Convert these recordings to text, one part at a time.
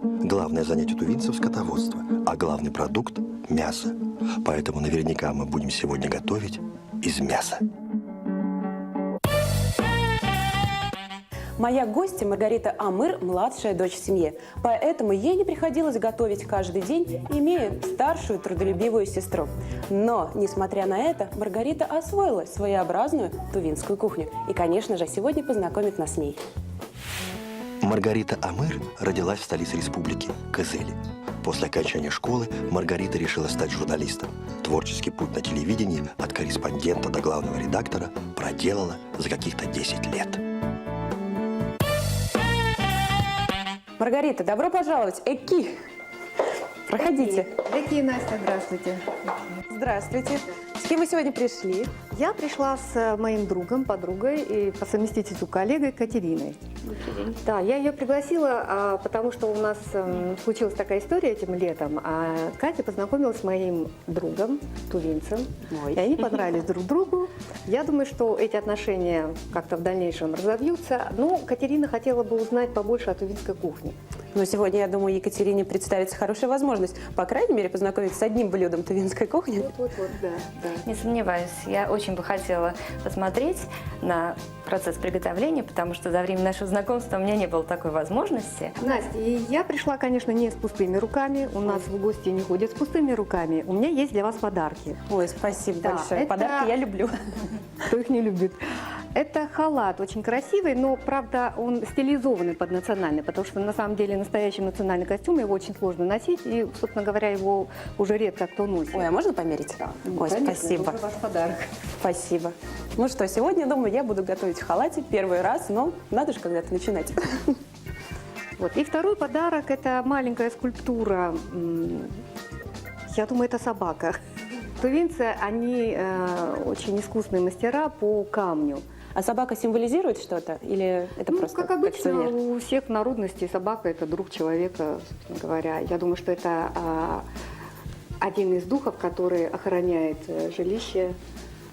Главное занятие тувинцев – скотоводство, а главный продукт – мясо. Поэтому наверняка мы будем сегодня готовить из мяса. Моя гостья Маргарита Амыр – младшая дочь в семье, поэтому ей не приходилось готовить каждый день, имея старшую трудолюбивую сестру. Но, несмотря на это, Маргарита освоила своеобразную тувинскую кухню и, конечно же, сегодня познакомит нас с ней. Маргарита Амыр родилась в столице республики – Кызыле. После окончания школы Маргарита решила стать журналистом. Творческий путь на телевидении от корреспондента до главного редактора проделала за каких-то 10 лет. Маргарита, добро пожаловать! Эки! Проходите. Эки, Настя, здравствуйте. Здравствуйте. С кем вы сегодня пришли? Я пришла с моим другом, подругой и по совместительству коллегой Катериной. Да, я ее пригласила, потому что у нас случилась такая история этим летом. Катя познакомилась с моим другом, тувинцем, и они понравились друг другу. Я думаю, что эти отношения как-то в дальнейшем разовьются. Но Катерина хотела бы узнать побольше о тувинской кухне. Но сегодня, я думаю, Екатерине представится хорошая возможность, по крайней мере, познакомиться с одним блюдом тувинской кухни. Вот, да. Не сомневаюсь, я очень бы хотела посмотреть на процесс приготовления, потому что за время нашего знакомства у меня не было такой возможности. Настя, и я пришла, конечно, не с пустыми руками. У нас в гости не ходят с пустыми руками. У меня есть для вас подарки. Ой, спасибо большое. это- Подарки я люблю. Кто их не любит? Это халат очень красивый, но, правда, он стилизованный под национальный, потому что, на самом деле, настоящий национальный костюм, его очень сложно носить, и, собственно говоря, его уже редко кто носит. Ой, а можно померить? Ой, Конечно, спасибо. это ваш подарок. Спасибо. Ну что, сегодня, думаю, я буду готовить в халате первый раз, но надо же когда-то начинать. Вот. И второй подарок – это маленькая скульптура. Я думаю, это собака. Тувинцы, они очень искусные мастера по камню. А собака символизирует что-то? Или это просто как обычно, сувенир? у всех народностей собака – это друг человека, собственно говоря. Я думаю, что это один из духов, который охраняет жилище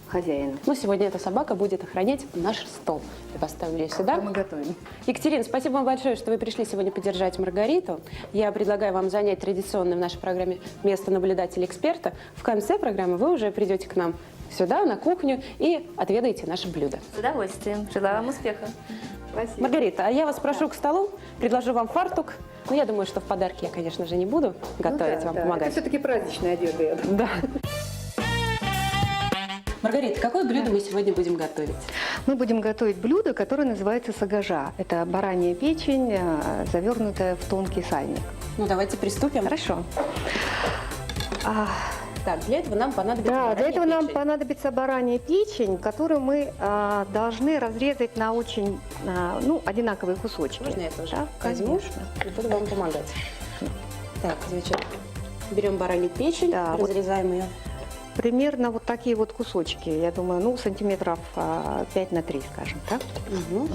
хозяина. Ну, сегодня эта собака будет охранять наш стол. Я поставлю ее сюда. Мы готовим. Екатерина, спасибо вам большое, что вы пришли сегодня поддержать Маргариту. Я предлагаю вам занять традиционное в нашей программе место наблюдателя-эксперта. В конце программы вы уже придете к нам сюда, на кухню, и отведаете наше блюдо. С удовольствием. Желаю вам успеха. Спасибо. Маргарита, а я вас прошу к столу, предложу вам фартук. Но я думаю, что в подарки я, конечно же, не буду готовить, вам Это помогать. все-таки праздничная одежда, я думаю. Да. Маргарита, какое блюдо мы сегодня будем готовить? Мы будем готовить блюдо, которое называется сагажа. Это баранья печень, завернутая в тонкий сальник. Ну, давайте приступим. Хорошо. Так, для этого нам понадобится Да, для баранья этого нам печень. понадобится баранья печень, которую мы должны разрезать на очень одинаковые кусочки. Можно я тоже Да, возьму конечно. и буду вам помогать? Так, значит, берем баранью печень, Да, вот. разрезаем ее. Примерно вот такие вот кусочки, я думаю, сантиметров 5 на 3, скажем, так? Угу.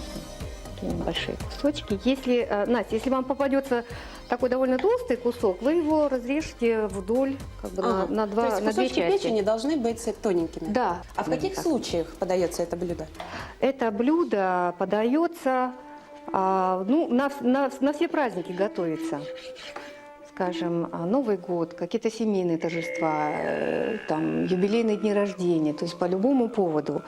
Такие небольшие кусочки. Если, Настя, если вам попадется такой довольно толстый кусок, вы его разрежете вдоль, как бы на То есть две кусочки части. печени должны быть тоненькими? Да. А в каких случаях подается это блюдо? Это блюдо подается, на все праздники готовится. Скажем, Новый год, какие-то семейные торжества, там, юбилейные дни рождения, то есть по любому поводу.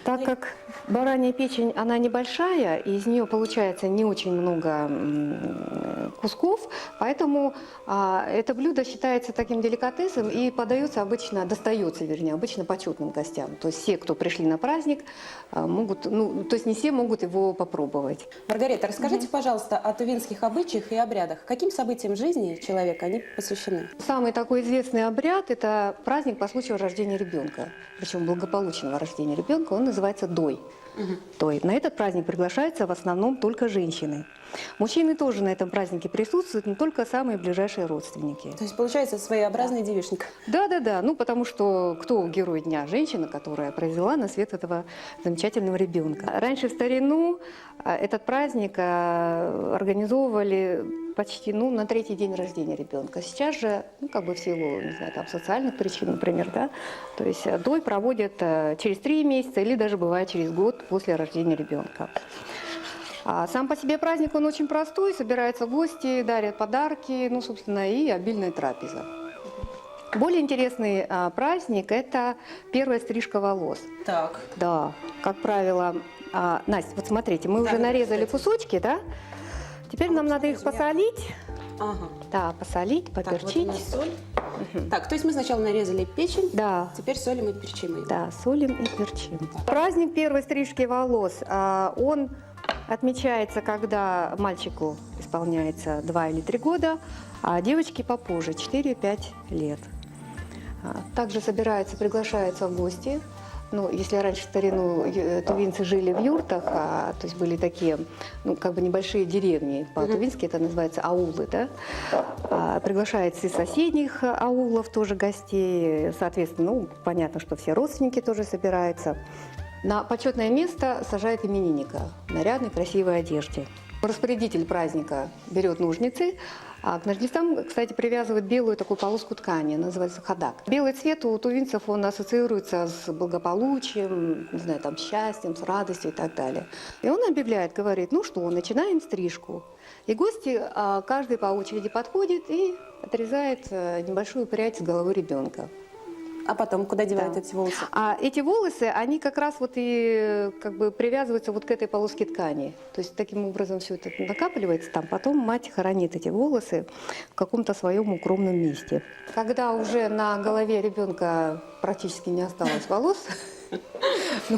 Так как баранья печень, она небольшая, и из нее получается не очень много кусков, поэтому это блюдо считается таким деликатесом и подается обычно, достается, вернее, обычно почетным гостям. То есть все, кто пришли на праздник, могут, то есть не все могут его попробовать. Маргарита, расскажите, пожалуйста, о тувинских обычаях и обрядах. Каким событиям жизни человека они посвящены? Самый такой известный обряд – это праздник по случаю рождения ребенка, причем благополучного рождения ребенка, он называется дой. Дой. На этот праздник приглашаются в основном только женщины. Мужчины тоже на этом празднике присутствуют, но только самые ближайшие родственники. То есть получается своеобразный девичник. Да, потому что кто герой дня? Женщина, которая произвела на свет этого замечательного ребенка. Раньше в старину этот праздник организовывали почти на третий день рождения ребенка. Сейчас же, в силу, не знаю, там, социальных причин, например, да, то есть дой проводят через 3 месяца или даже бывает через год после рождения ребенка. А сам по себе праздник, он очень простой. Собираются гости, дарят подарки, ну, собственно, и обильная трапеза. Более интересный праздник – это первая стрижка волос. Так. Да, как правило. Настя, вот смотрите, мы Да, уже нарезали кстати. кусочки, да? Теперь нам надо их посолить. Ага. Да, посолить, Так, вот у поперчить. нас соль. Так, то есть мы сначала нарезали печень, Да, теперь солим и перчим ее. да, солим и перчим. Праздник первой стрижки волос, он отмечается, когда мальчику исполняется 2 или 3 года, а девочке попозже, 4-5 лет. Также собираются, приглашаются в гости. Ну, если раньше в старину тувинцы жили в юртах, то есть были такие, ну, как бы небольшие деревни, по-тувински это называется аулы, да, приглашается из соседних аулов тоже гостей, соответственно, ну, понятно, что все родственники тоже собираются. На почетное место сажает именинника в нарядной, красивой одежде. Распорядитель праздника берет ножницы, а к ножницам, кстати, привязывает белую такую полоску ткани, называется хадак. Белый цвет у тувинцев, он ассоциируется с благополучием, не знаю, там, счастьем, с радостью и так далее. И он объявляет, говорит, ну что, начинаем стрижку. И гости, каждый по очереди подходит и отрезает небольшую прядь с головы ребенка. А потом куда девают Да. эти волосы? А эти волосы, они как раз вот и как бы привязываются вот к этой полоске ткани. То есть таким образом все это накапливается, там потом мать хоронит эти волосы в каком-то своем укромном месте. Когда уже на голове ребенка практически не осталось волос, ну,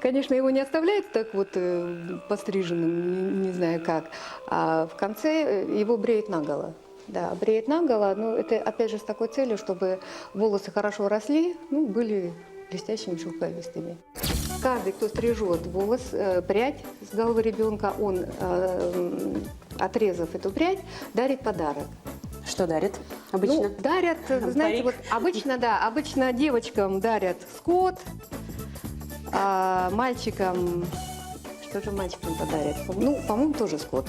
конечно, его не оставляют так вот постриженным, не знаю как, а в конце его бреют наголо. Да, бреет наголо, но это опять же с такой целью, чтобы волосы хорошо росли, ну, были блестящими шелковистыми. Каждый, кто стрижет волос, прядь с головы ребенка, он, отрезав эту прядь, дарит подарок. Что дарит обычно? Ну, дарят, вы знаете, Парик. вот обычно, да, обычно девочкам дарят скот, а мальчикам, что же мальчикам-то дарят? Ну, по-моему, тоже скот.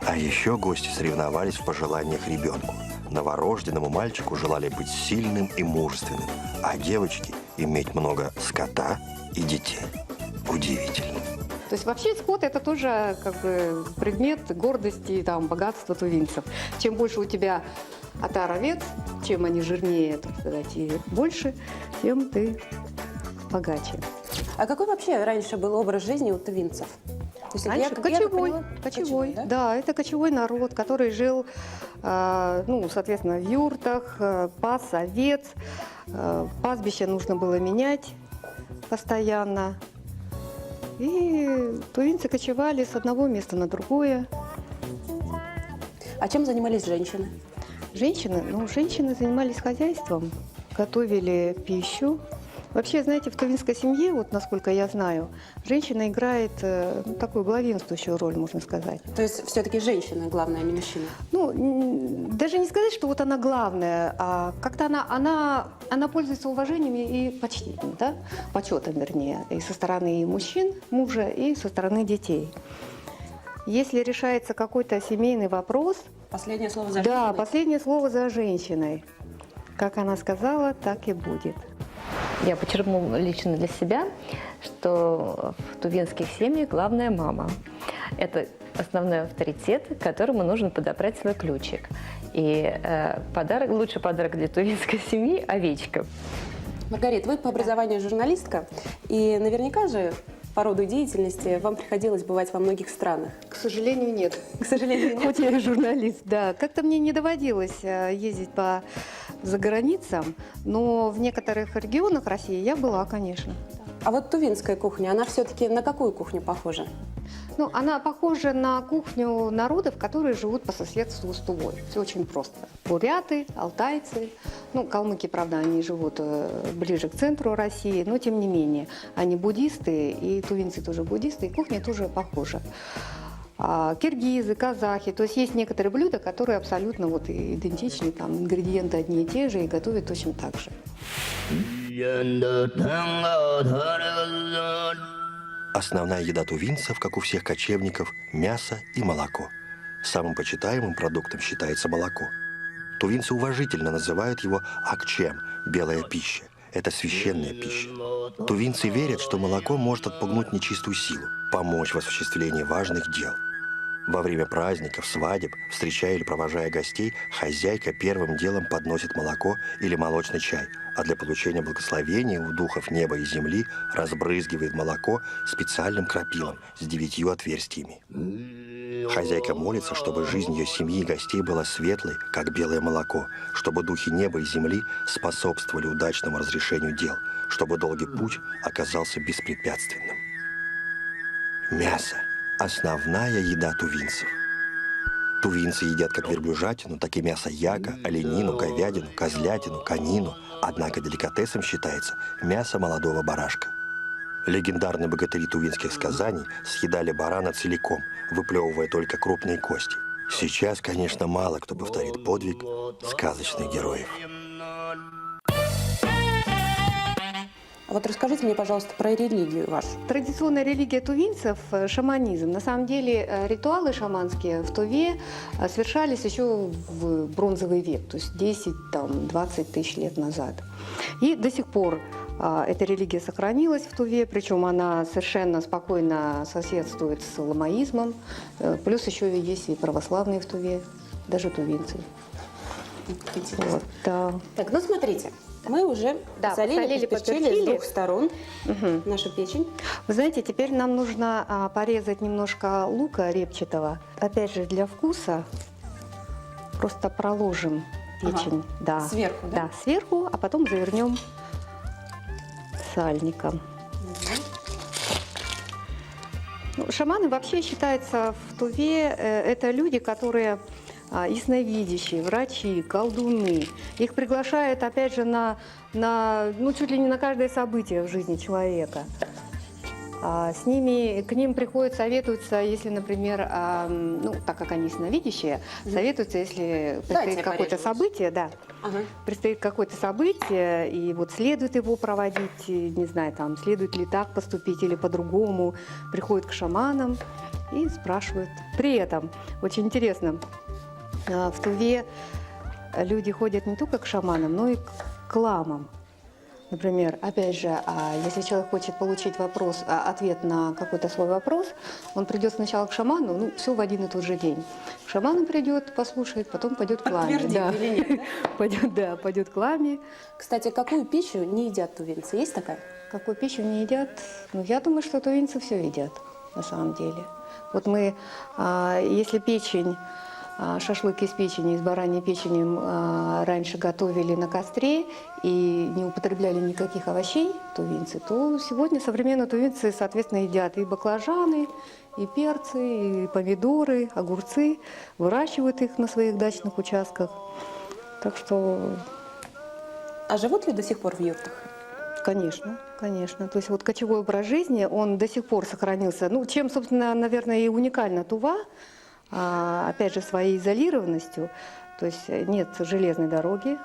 А еще гости соревновались в пожеланиях ребенку. Новорожденному мальчику желали быть сильным и мужественным, а девочке иметь много скота и детей. Удивительно. То есть вообще скот – это тоже как бы предмет гордости, там, богатства тувинцев. Чем больше у тебя отар овец, чем они жирнее, так сказать, и больше, тем ты богаче. А какой вообще раньше был образ жизни у тувинцев? То есть Раньше я так кочевой, поняла, кочевой, да? да, это кочевой народ, который жил, ну, соответственно, в юртах, пас овец, пастбище нужно было менять постоянно. И тувинцы кочевали с одного места на другое. А чем занимались женщины? Женщины занимались хозяйством, готовили пищу. Вообще, знаете, в тувинской семье, вот насколько я знаю, женщина играет такую главенствующую роль, можно сказать. То есть все-таки женщина главная, а не мужчина? Ну, даже не сказать, что вот она главная, а как-то она пользуется уважением и почтением, да? Почетом, вернее, и со стороны мужчин, мужа, и со стороны детей. Если решается какой-то семейный вопрос, Последнее слово за да, женщиной? последнее слово за женщиной. Как она сказала, так и будет. Я подчеркнула лично для себя, что в тувинских семьях главная мама. Это основной авторитет, которому нужно подобрать свой ключик. И лучший подарок для тувинской семьи – овечка. Маргарита, вы по образованию журналистка, и наверняка же по роду деятельности вам приходилось бывать во многих странах. К сожалению, нет. К сожалению, нет. Хоть я и журналист, да. Как-то мне не доводилось ездить за границам, но в некоторых регионах России я была, конечно. А вот тувинская кухня, она все-таки на какую кухню похожа? Ну, она похожа на кухню народов, которые живут по соседству с Тувой. Все очень просто. Буряты, алтайцы. Ну, калмыки, правда, они живут ближе к центру России, но тем не менее. Они буддисты, и тувинцы тоже буддисты, и кухня тоже похожа. Киргизы, казахи. То есть есть некоторые блюда, которые абсолютно вот идентичны, там ингредиенты одни и те же, и готовят точно так же. Основная еда тувинцев, как у всех кочевников, мясо и молоко. Самым почитаемым продуктом считается молоко. Тувинцы уважительно называют его акчем – белая пища. Это священная пища. Тувинцы верят, что молоко может отпугнуть нечистую силу, помочь в осуществлении важных дел. Во время праздников, свадеб, встречая или провожая гостей, хозяйка первым делом подносит молоко или молочный чай, а для получения благословения у духов неба и земли разбрызгивает молоко специальным крапилом с 9 отверстиями. Хозяйка молится, чтобы жизнь ее семьи и гостей была светлой, как белое молоко, чтобы духи неба и земли способствовали удачному разрешению дел, чтобы долгий путь оказался беспрепятственным. Мясо – основная еда тувинцев. Тувинцы едят как верблюжатину, так и мясо яка, оленину, говядину, козлятину, конину. Однако деликатесом считается мясо молодого барашка. Легендарные богатыри тувинских сказаний съедали барана целиком, выплевывая только крупные кости. Сейчас, конечно, мало кто повторит подвиг сказочных героев. А вот расскажите мне, пожалуйста, про религию вашу. Традиционная религия тувинцев – шаманизм. На самом деле ритуалы шаманские в Туве совершались еще в бронзовый век, то есть 10-20 тысяч лет назад. И до сих пор эта религия сохранилась в Туве, причем она совершенно спокойно соседствует с ламаизмом. Плюс еще есть и православные в Туве, даже тувинцы. Интересно. Вот, да. Так, ну смотрите, мы уже посолили, поперчили с двух сторон нашу печень. Вы знаете, теперь нам нужно порезать немножко лука репчатого. Опять же, для вкуса просто проложим печень. Да. Сверху, да? Да, сверху, а потом завернем сальником. Ну, шаманы вообще считаются в Туве, это люди, которые ясновидящие, врачи, колдуны. Их приглашают, опять же, ну, чуть ли не на каждое событие в жизни человека. К ним приходят, советуются, если, например, ну, так как они ясновидящие, советуются, если предстоит какое-то событие, предстоит какое-то событие, и вот следует его проводить, не знаю, там, следует ли так поступить или по-другому, приходят к шаманам и спрашивают. При этом, очень интересно, в Туве люди ходят не только к шаманам, но и к ламам. Например, опять же, если человек хочет получить ответ на какой-то свой вопрос, он придет сначала к шаману, ну, все в один и тот же день. К шаману придет, послушает, потом пойдет к ламе. Подтвердит или нет, да? Пойдет к ламе. Кстати, какую пищу не едят тувинцы? Есть такая? Какую пищу не едят? Ну, я думаю, что тувинцы все едят, на самом деле. Вот мы, если печень, шашлык из печени, из бараньей печени раньше готовили на костре и не употребляли никаких овощей тувинцы, то сегодня современные тувинцы, соответственно, едят и баклажаны, и перцы, и помидоры, огурцы, выращивают их на своих дачных участках. Так что... А живут ли до сих пор в юртах? Конечно, конечно. То есть вот кочевой образ жизни, он до сих пор сохранился. Ну, чем, собственно, наверное, и уникальна Тува, опять же, своей изолированностью, то есть нет железной дороги.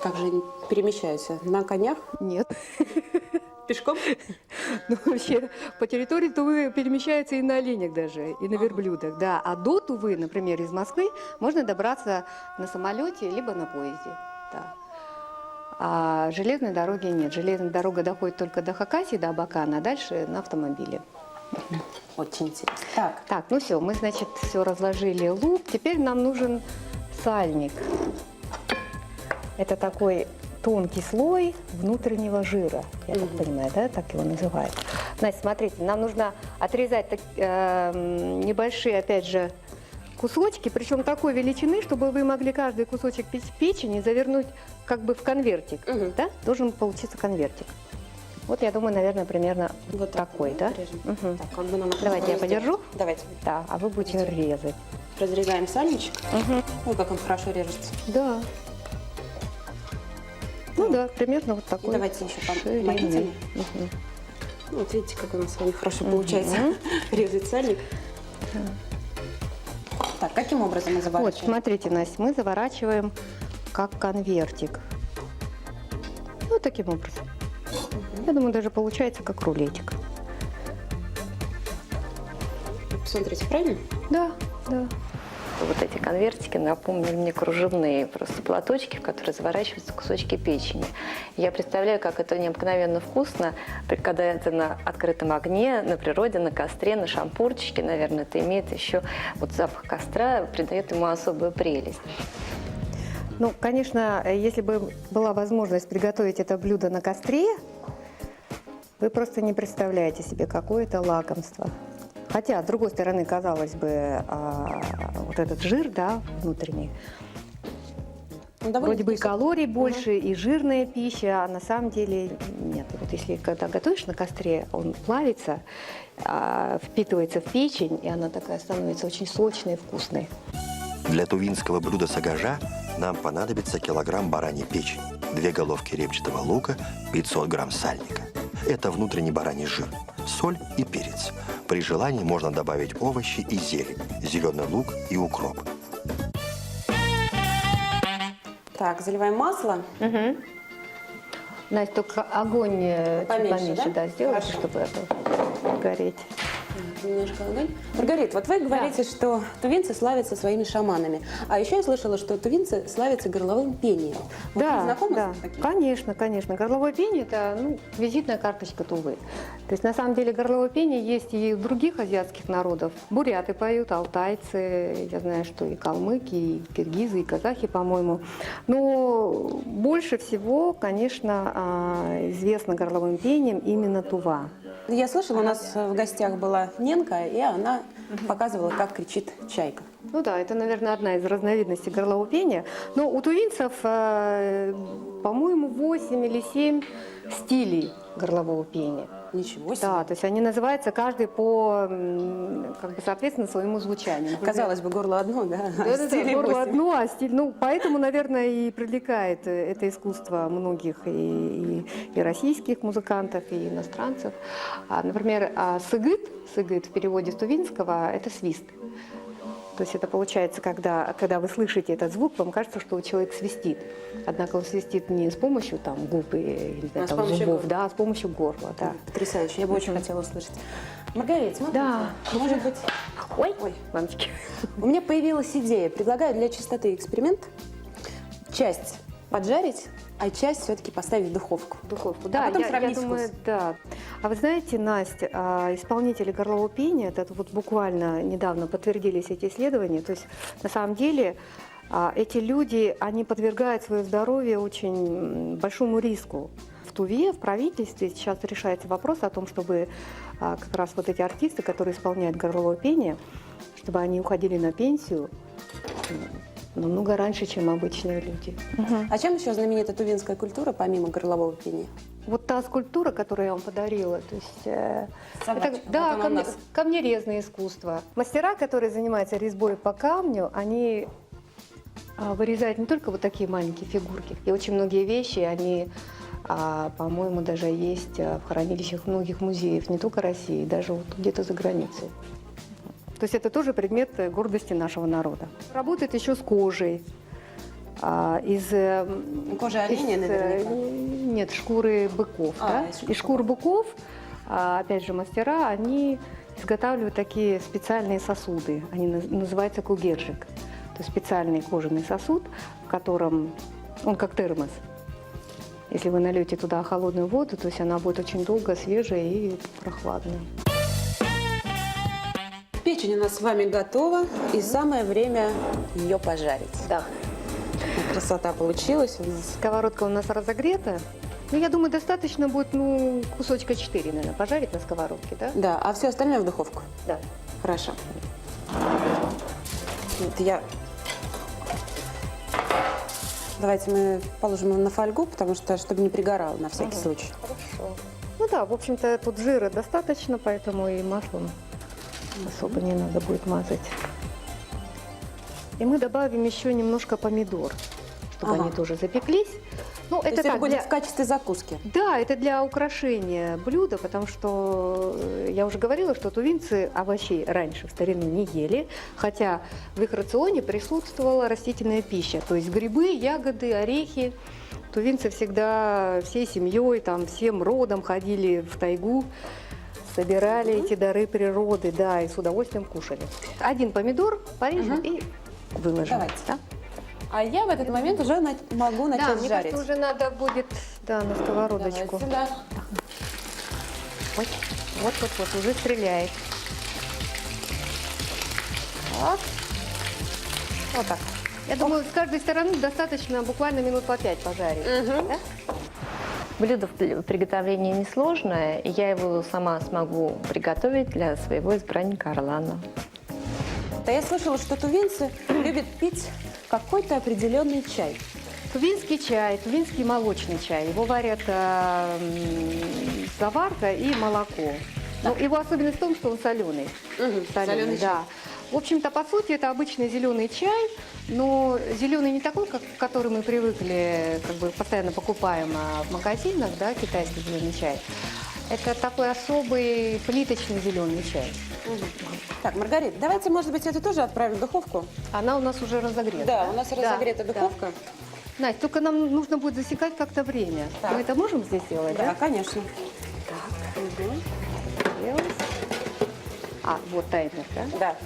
Как же они перемещаются? На конях? Нет. Пешком? Ну, вообще, по территории Тувы перемещаются и на оленях даже, и на верблюдах, да. А до Тувы, например, из Москвы можно добраться на самолете либо на поезде, да. А железной дороги нет. Железная дорога доходит только до Хакасии, до Абакана, а дальше на автомобиле. Очень интересно. Так, ну все, мы, значит, все разложили лук. Теперь нам нужен сальник. Это такой тонкий слой внутреннего жира, я так понимаю, да, так его называют. Значит, смотрите, нам нужно отрезать небольшие, опять же, кусочки, причем такой величины, чтобы вы могли каждый кусочек печени завернуть как бы в конвертик, да? Должен получиться конвертик. Вот, я думаю, наверное, примерно вот такой, да? Так, как бы нам это Давайте я сделать? подержу. Давайте. Да, а вы будете резать. Разрезаем сальничек. Ой, как он хорошо режется. Да. Ну да, примерно вот такой. Давайте еще ширины. помогите. Ну, вот видите, как у нас с вами хорошо получается резать сальник. Так, каким образом мы Вот, заворачиваем? смотрите, Настя, мы заворачиваем как конвертик. Вот таким образом. Я думаю, даже получается как рулетик. Смотрите, правильно? Да, да. что вот эти конвертики напомнили мне кружевные просто платочки, в которые заворачиваются кусочки печени. Я представляю, как это необыкновенно вкусно, когда это на открытом огне, на природе, на костре, на шампурчике, наверное, это имеет еще вот запах костра, придает ему особую прелесть. Ну, конечно, если бы была возможность приготовить это блюдо на костре, вы просто не представляете себе, какое это лакомство. Хотя, с другой стороны, казалось бы, вот этот жир, да, внутренний, Ну, довольно вроде бы и вкусно. калорий больше, и жирная пища, а на самом деле нет. И вот если когда готовишь на костре, он плавится, впитывается в печень, и она такая становится очень сочной и вкусной. Для тувинского блюда сагажа нам понадобится килограмм бараньей печени, 2 головки репчатого лука, 500 грамм сальника. Это внутренний бараний жир, соль и перец. При желании можно добавить овощи и зелень, зеленый лук и укроп. Так, заливаем масло. Настя, только огонь чуть Поменьше, поменьше, да? сделайте, Хорошо. чтобы это гореть. Немножко огонь. Маргарита, вот вы говорите, что тувинцы славятся своими шаманами. А еще я слышала, что тувинцы славятся горловым пением. Вот вы знакомы да, с таким? конечно, конечно. Горловое пение – это визитная карточка Тувы. То есть, на самом деле, горловое пение есть и у других азиатских народов. Буряты поют, алтайцы, я знаю, что и калмыки, и киргизы, и казахи, по-моему. Но больше всего, конечно, известно горловым пением именно Тува. Я слышала, у нас в гостях была Ненка, и она показывала, как кричит чайка. Ну да, это, наверное, одна из разновидностей горлового пения. Но у тувинцев, по-моему, 8 или 7 стилей горлового пения. Ничего себе. Да, то есть они называются каждый по, соответственно, своему звучанию. Например, Казалось бы, горло одно, да? а да, стилей горло 8. одно, а стиль... поэтому, наверное, и привлекает это искусство многих и российских музыкантов, и иностранцев. Например, сыгыт в переводе с тувинского – это свист. То есть это получается, когда вы слышите этот звук, вам кажется, что человек свистит. Однако он свистит не с помощью губ и не знаю, с помощью зубов, горла. да, а с помощью горла. Да. Потрясающе, я бы очень хотела услышать. Маргарита, смотрите, Да. может быть... Ой, Ой. мамочки. У меня появилась идея. Предлагаю для чистоты эксперимент часть поджарить, а часть все-таки поставить в духовку. Духовку, да, потом я сравнить думаю, вкус. да. А вы знаете, Настя, исполнители горлового пения, это вот буквально недавно подтвердились эти исследования, то есть на самом деле эти люди, они подвергают свое здоровье очень большому риску. В Туве, в правительстве сейчас решается вопрос о том, чтобы как раз вот эти артисты, которые исполняют горловое пение, чтобы они уходили на пенсию намного раньше, чем обычные люди. А чем еще знаменита тувинская культура, помимо горлового пения? Вот та скульптура, которую я вам подарила, то есть Собачка, да, вот она у нас. камнерезное искусство. Мастера, которые занимаются резьбой по камню, они вырезают не только вот такие маленькие фигурки, и очень многие вещи, они, по-моему, даже есть в хранилищах многих музеев, не только России, даже вот где-то за границей. То есть это тоже предмет гордости нашего народа. Работает еще с кожей. Кожа оленя наверняка. Нет, шкуры быков. Да? из шкур Из шкур быков, опять же, мастера, они изготавливают такие специальные сосуды. Они называются кугерджик. То есть специальный кожаный сосуд, в котором он как термос. Если вы нальете туда холодную воду, то есть она будет очень долго свежая и прохладная. Печень у нас с вами готова, и самое время ее пожарить. Да. Красота получилась. Сковородка у нас разогрета. Ну, я думаю, достаточно будет, кусочка 4, наверное, пожарить на сковородке, да? Да, а все остальное в духовку. Да. Хорошо. Вот я... Давайте мы положим его на фольгу, потому что, чтобы не пригорало, на всякий случай. Хорошо. Ну да, в общем-то, тут жира достаточно, поэтому и маслом особо не надо будет мазать. И мы добавим еще немножко помидор, чтобы они тоже запеклись. Ну, То есть это так, будет в качестве закуски. Да, это для украшения блюда, потому что я уже говорила, что тувинцы овощей раньше в старину не ели, хотя в их рационе присутствовала растительная пища, то есть грибы, ягоды, орехи. Тувинцы всегда всей семьей, всем родом ходили в тайгу, собирали эти дары природы, да, и с удовольствием кушали. Один помидор порежем и выложим. Давайте. Да? А я в этот момент уже могу Да, начать мне жарить. кажется, уже надо будет, да, на сковородочку. Давайте, да. Ой, вот, уже стреляет. Так. Вот так. Я думаю, с каждой стороны достаточно буквально минут по 5 пожарить. Да? Блюдо в приготовлении несложное, и я его сама смогу приготовить для своего избранника Орлана. Да я слышала, что тувинцы любят пить какой-то определенный чай. Тувинский чай, тувинский молочный чай. Его варят заварка и молоко. Ну, его особенность в том, что он соленый. Соленый чай. Да. В общем-то, по сути, это обычный зеленый чай, но зеленый не такой, который мы привыкли, как бы постоянно покупаем в магазинах, да, китайский зеленый чай. Это такой особый плиточный зеленый чай. Так, Маргарита, давайте, может быть, это тоже отправим в духовку? Она у нас уже разогрета. Да, у нас разогрета да. духовка. Настя, только нам нужно будет засекать как-то время. Так. Мы это можем здесь сделать, Да, да? конечно. Делать. А, вот таймер, да? Да.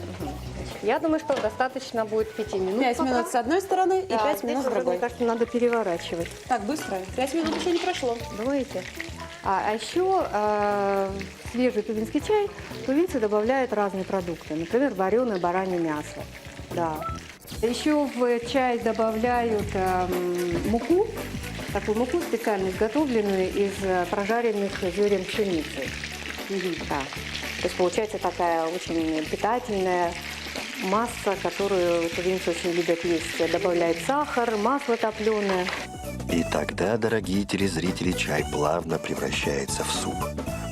Я думаю, что достаточно будет 5 минут. 5 пока. минут с одной стороны и Да, 5 здесь минут с уже, другой. мне кажется, надо переворачивать. Так, быстро. 5 минут еще не прошло. Думаете? А еще свежий тувинский чай тувинцы добавляют разные продукты. Например, вареное баранье мясо. Да. Еще в чай добавляют муку, такую муку специально изготовленную из прожаренных зерен пшеницы. Да. То есть получается такая очень питательная масса, которую тувинцы очень любят есть. Добавляют сахар, масло топленое. И тогда, дорогие телезрители, чай плавно превращается в суп.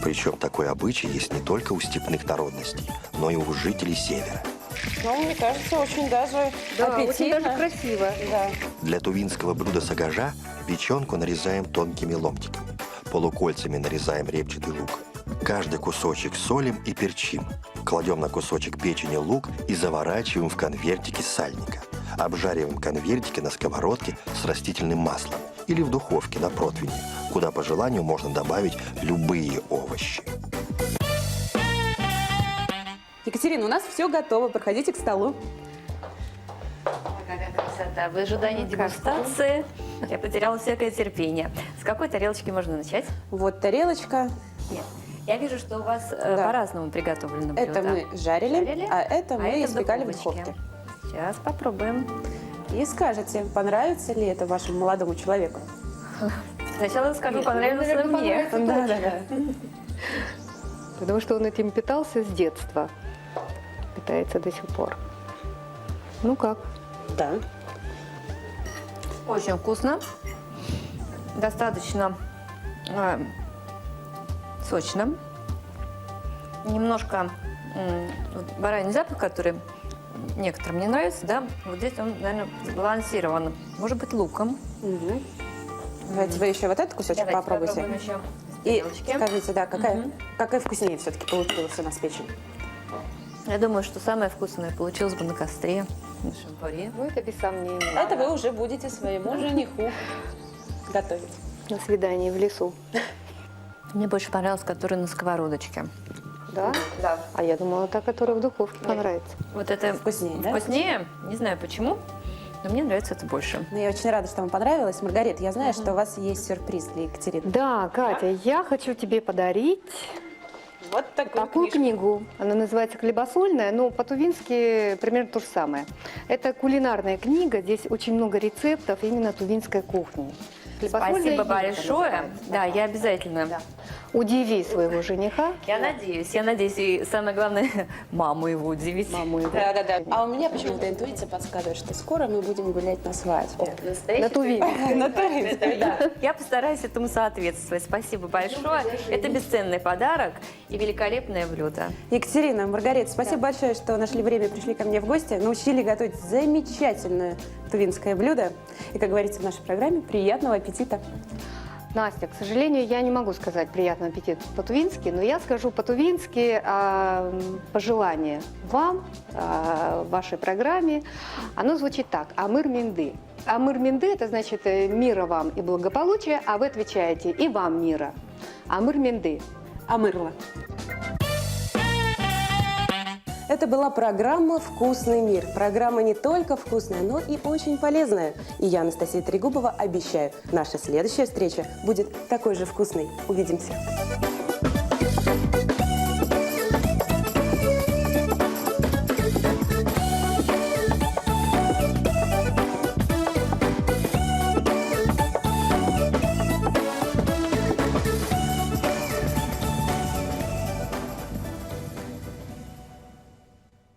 Причем такой обычай есть не только у степных народностей, но и у жителей севера. Ну, мне кажется, очень даже Да, аппетитно. очень даже красиво. Да. Для тувинского блюда сагажа печенку нарезаем тонкими ломтиками. Полукольцами нарезаем репчатый лук. Каждый кусочек солим и перчим. Кладем на кусочек печени лук и заворачиваем в конвертики сальника. Обжариваем конвертики на сковородке с растительным маслом или в духовке на противне, куда по желанию можно добавить любые овощи. Екатерина, у нас все готово. Проходите к столу. Какая красота. В ожидании дегустации я потеряла всякое терпение. С какой тарелочки можно начать? Вот тарелочка. Нет. Я вижу, что у вас по-разному приготовлено блюдо. Это мы жарили, а это мы испекали в духовке. Сейчас попробуем. И скажете, понравится ли это вашему молодому человеку? Сначала скажу, понравилось ли мне. Да. Потому что он этим питался с детства. Питается до сих пор. Ну как? Да. Очень вкусно. Достаточно сочно. Немножко бараний запах, который некоторым не нравится, да, вот здесь он, наверное, сбалансирован. Может быть, луком. Угу. Давайте вы еще вот этот кусочек Давайте попробуйте. попробуем еще с И тарелочки. скажите, да, какая вкуснее все-таки получилась у нас печень? Я думаю, что самое вкусное получилось бы на костре, на шампуре. Ну, это без сомнения. Это вы уже будете своему жениху готовить. На свидании в лесу. Мне больше понравилось, который на сковородочке. Да? Да. А я думала, та, которая в духовке, понравится. Вот это Вкуснее, да? вкуснее, не знаю почему, но мне нравится это больше. Ну, я очень рада, что вам понравилось. Маргарита, я знаю, что у вас есть сюрприз для Екатерины. Да, Катя, я хочу тебе подарить Вот такую книгу. Она называется «Хлебосольная», но по-тувински примерно то же самое. Это кулинарная книга, здесь очень много рецептов именно тувинской кухни. «Хлебосольная Спасибо Юлька» большое. называется. Да, я обязательно. Да. Удиви своего жениха. Я надеюсь, и самое главное, маму его удивить. Маму его. Да. А у меня почему-то интуиция подсказывает, что скоро мы будем гулять на свадьбе. На тувинской. На Туринской, да. Я постараюсь этому соответствовать. Спасибо большое. Это бесценный подарок и великолепное блюдо. Екатерина, Маргарита, спасибо большое, что нашли время и пришли ко мне в гости. Научили готовить замечательное тувинское блюдо. И, как говорится в нашей программе, приятного аппетита. Настя, к сожалению, я не могу сказать «приятного аппетита» по-тувински, но я скажу по-тувински пожелание вам, в вашей программе. Оно звучит так: «Амыр минды». «Амыр минды» – это значит «мира вам и благополучия», а вы отвечаете «и вам мира». «Амыр минды». Амырла. Это была программа «Вкусный мир». Программа не только вкусная, но и очень полезная. И я, Анастасия Трегубова, обещаю, наша следующая встреча будет такой же вкусной. Увидимся.